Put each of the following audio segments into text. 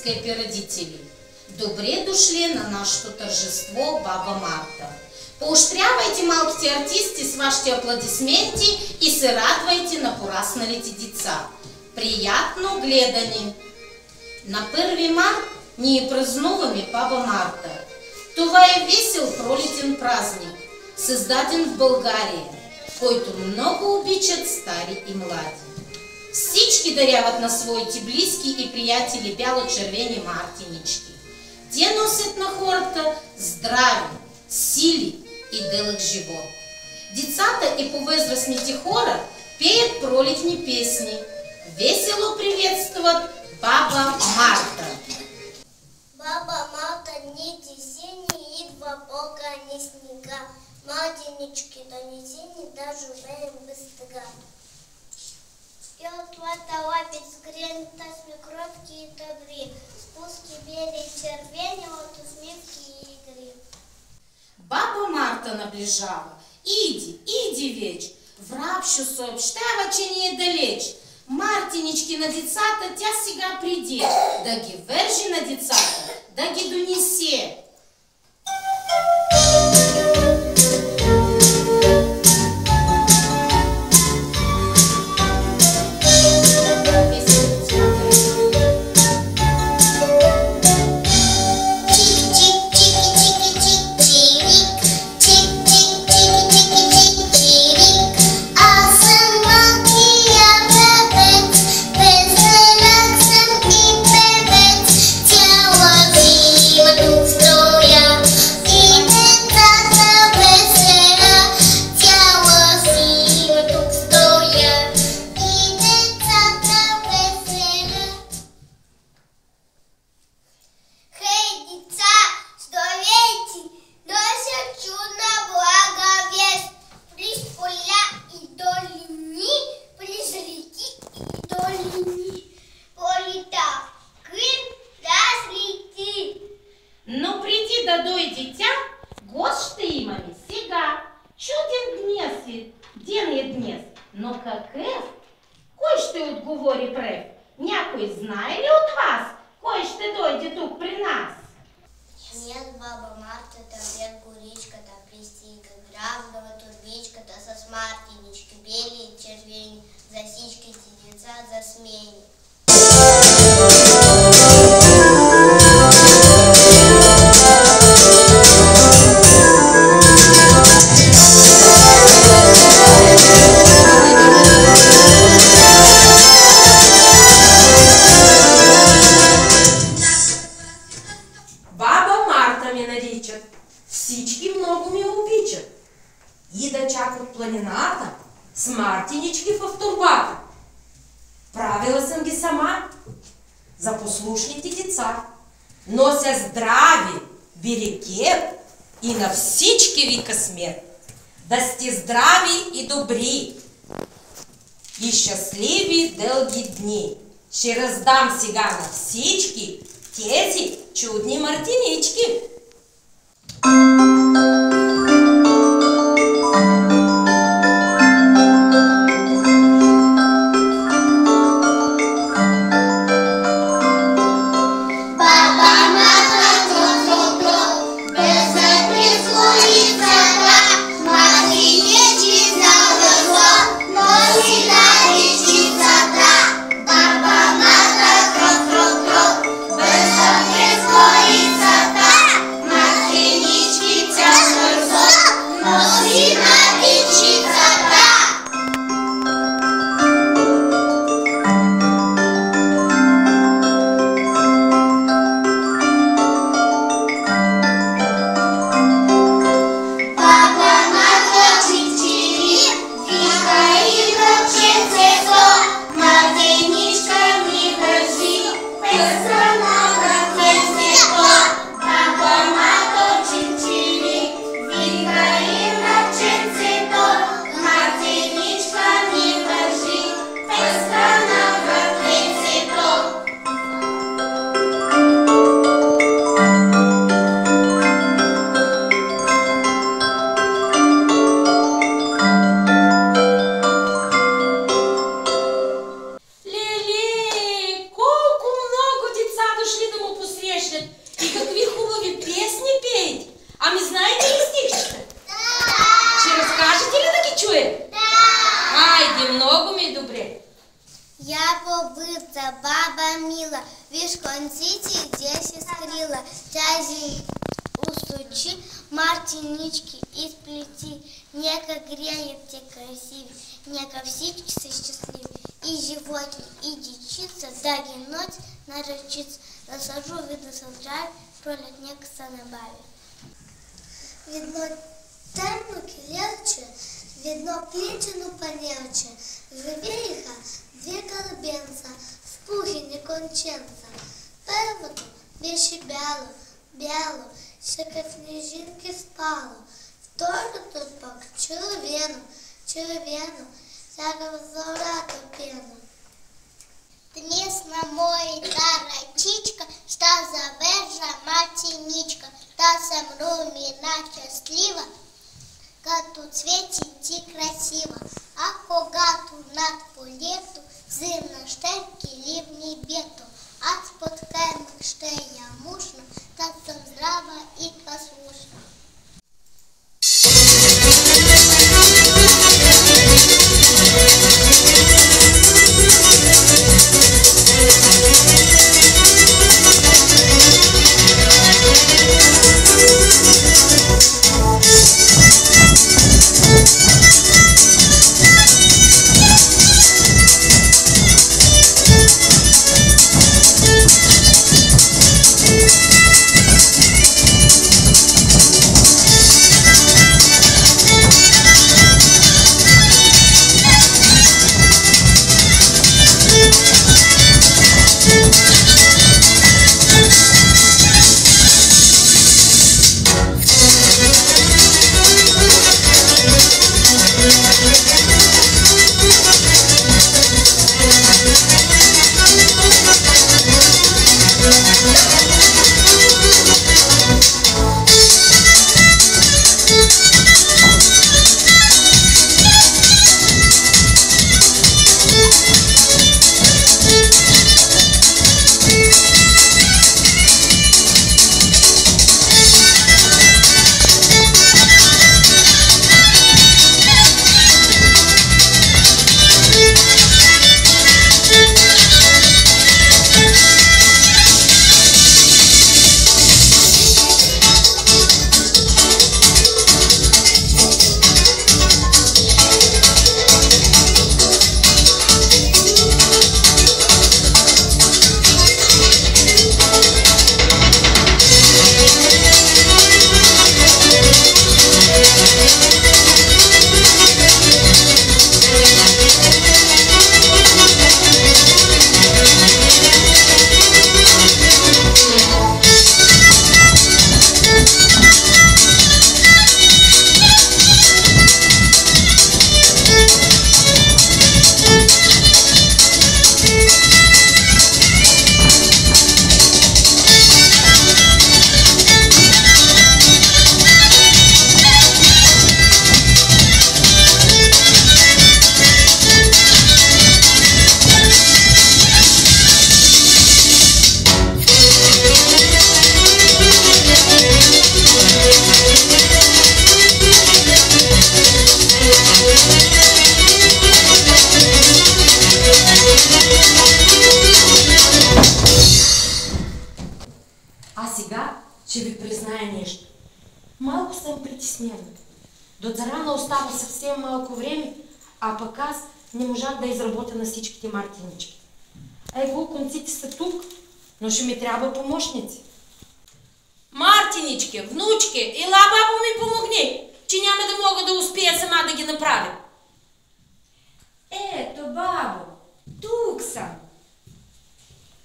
скъпи родители! Добре дошли на нашето тържество Баба Марта! Поощрявайте малките артисти с вашите аплодисменти и се радвайте на порасналите деца. Приятно гледане! На 1 март ние празнуваме Баба Марта. Това е весел пролетен празник, създаден в България, който много обичат стари и млади. Всички даряват на своите близки и приятели бяло-червени мартинички. Те носят на хората здраве, сили и дълъг живот. Децата и по-възрастните хора пеят пролетни песни, весело приветстват Баба Марта. Баба Марта, нити сини, идва Бога, ни снега. Младенички, донеси ни да живеем без стыга. И от твоята лапец грента сме кротки и добри, спуски бели и червени от усмивки и игри. Баба Марта наближава. Иди веч. Врабщо съобщава, че ни е далеч. Мартинички на децата тя сега приде, да ги вържи на децата, да ги донесе. Но преди да дойде тя, гост ще имаме сега. Чуден ден е днес, но какъв? Кой ще отговори пръв? Някой знае ли от вас, кой ще дойде тук при нас? Нет, Баба Марта, там горичката пристига, грабнала турбичката с мартинички, бели и червени, за всичките деца засмени. Всички много ми обичат. Ида чак от планината с мартинички в торбата. Правила съм ги сама за послушните деца. Нося здрави, берекет и на всички ви късмет. Да сте здрави и добри и щастливи дълги дни. Ще раздам сега на всички тези чудни мартинички. Без разучи, Мартинички изплети. Нека греят те красиви, нека всички са щастливи. И животни, и дечица, да ги ночь на ръчица. Да са живи, да са здрави, пролет нека се набави. Видно темно килелче, видно плечено панелче, живееха две колыбенца с пухени конченца. Първото беше бяло, бяло, ще в снежинки спало. Второто пък червено, червено, сяка в зората пено. Днес на моята ръчичка ще завържа Мартиничка, да съм румина щастлива, като цвети ти красива. А когато над полето зимна щерки ливни бето, аз под каймък ще я мушна, да съм здрава и послушна. Ще ви призная нещо. Малко съм притеснена. До Царана остава съвсем малко време, а пък аз не можах да изработя на всичките мартинички. Его, конците са тук, но ще ми трябва помощници. Мартинички, внучки, ела бабо ми помогни, че няма да мога да успея сама да ги направя. Ето, бабо, тук съм.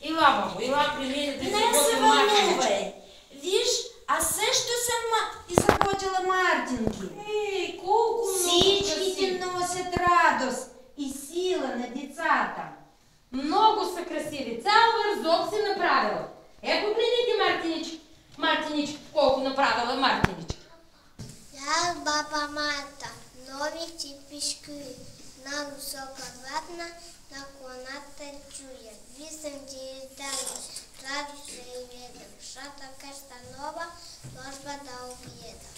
Ела, бабо, ела при мен да изработя мартинички. Виж, аз също съм изработила мартинки. Ей, колко много Всичките носят радост и сила на децата. Много са красиви. Цял вързок си направила. Погледнете мартинички. Мартинички, колко направила мартинички. Я баба Марта, нови типишки, на висока вратна, на клоната чуя. Висам ти издали, прави се и ведам, шата къща нова, ложба да обиеда.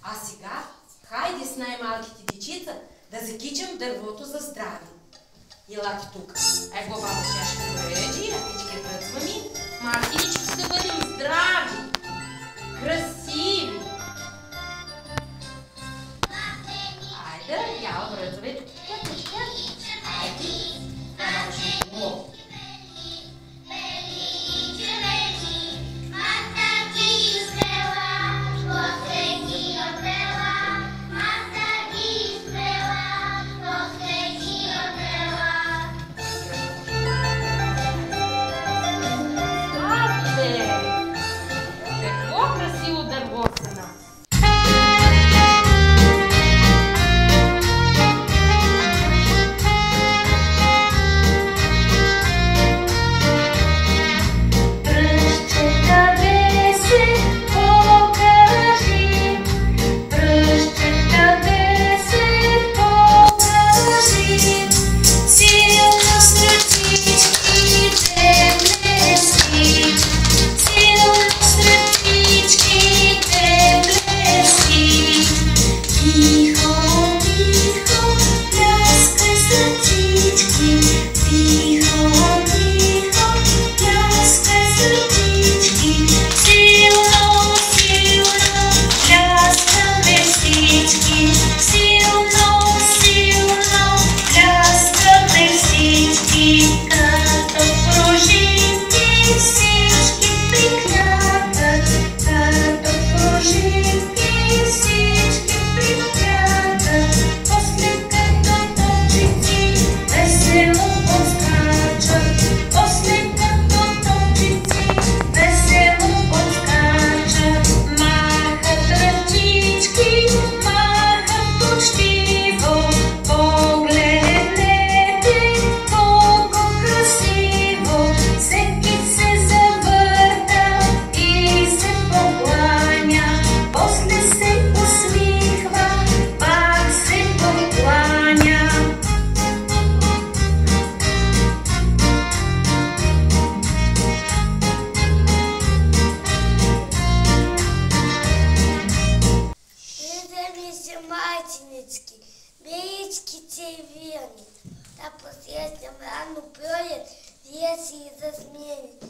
А сега, хайде с най-малките дечица да закичам дървото за здраве. Елате тук. Его баба ще порежи, ратички пръцвами, мартинички да бъдем здрави, красиви. Беречките верни, да посредством рану пролет, леси и засменит.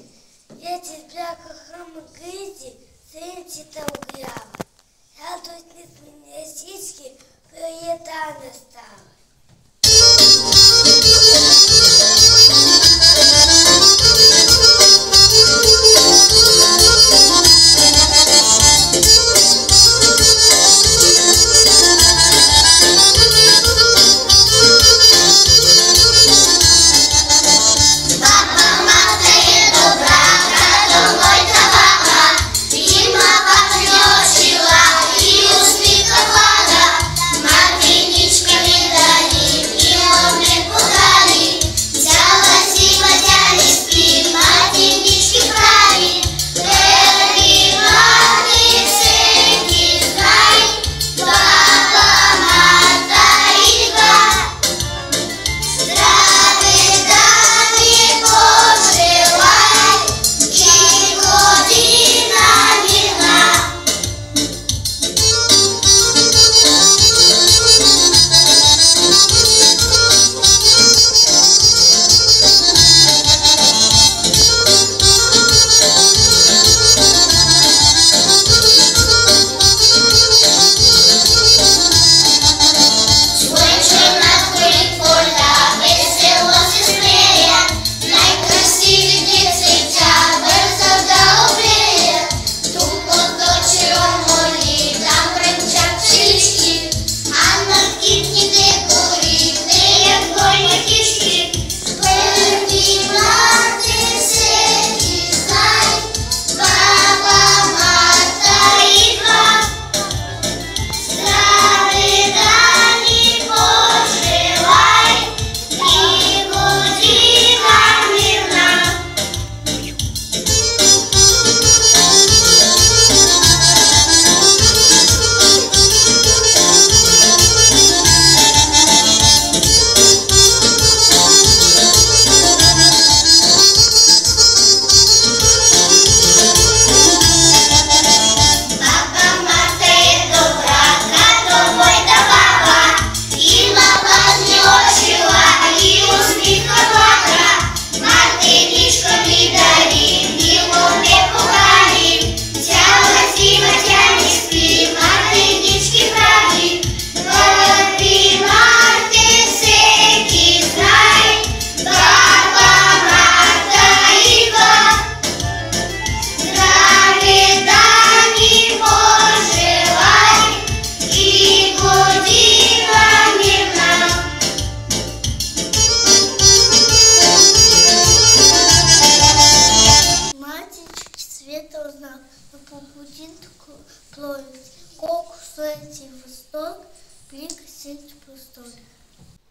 Ветер бляха грызи, сынчита угрява. Радуйтесь мне сички, пролета настала.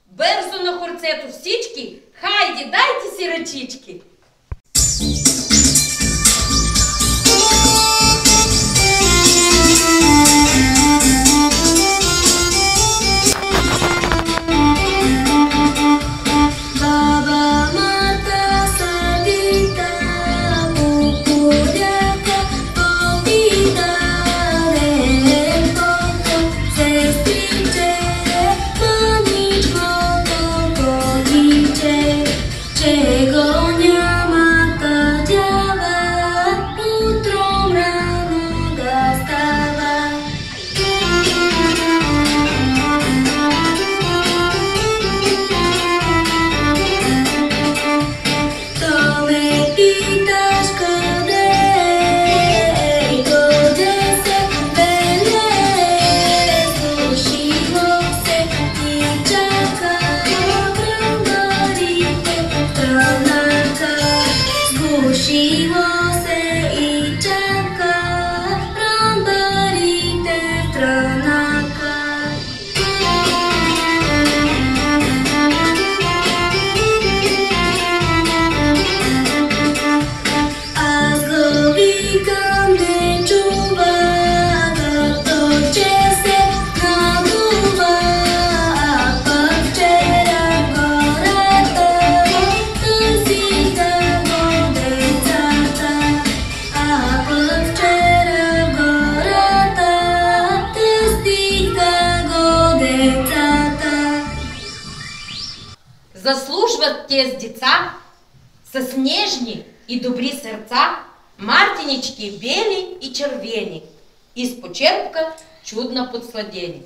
Бързо на хорцето всички, хайде, дайте си ръчички. Czego nie тез деца с нежни и добри сърца, мартинички бели и червени, из почерпка чудно подсладени.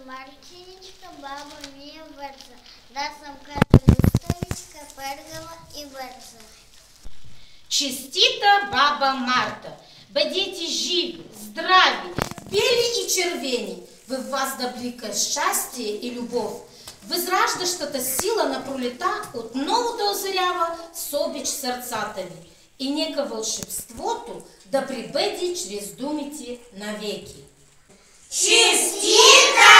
Мартиничка, баба ми е бърза. Да съм като люстовичка, пъргава и бърза. Честита баба Марта! Бъдете живи, здрави, бели и червени. В вас да блика щастие и любов. Възраждащата сила на пролета отново да озарява с обич сърцата ви. И нека вълшебството да прибъде чрез думите навеки. Честита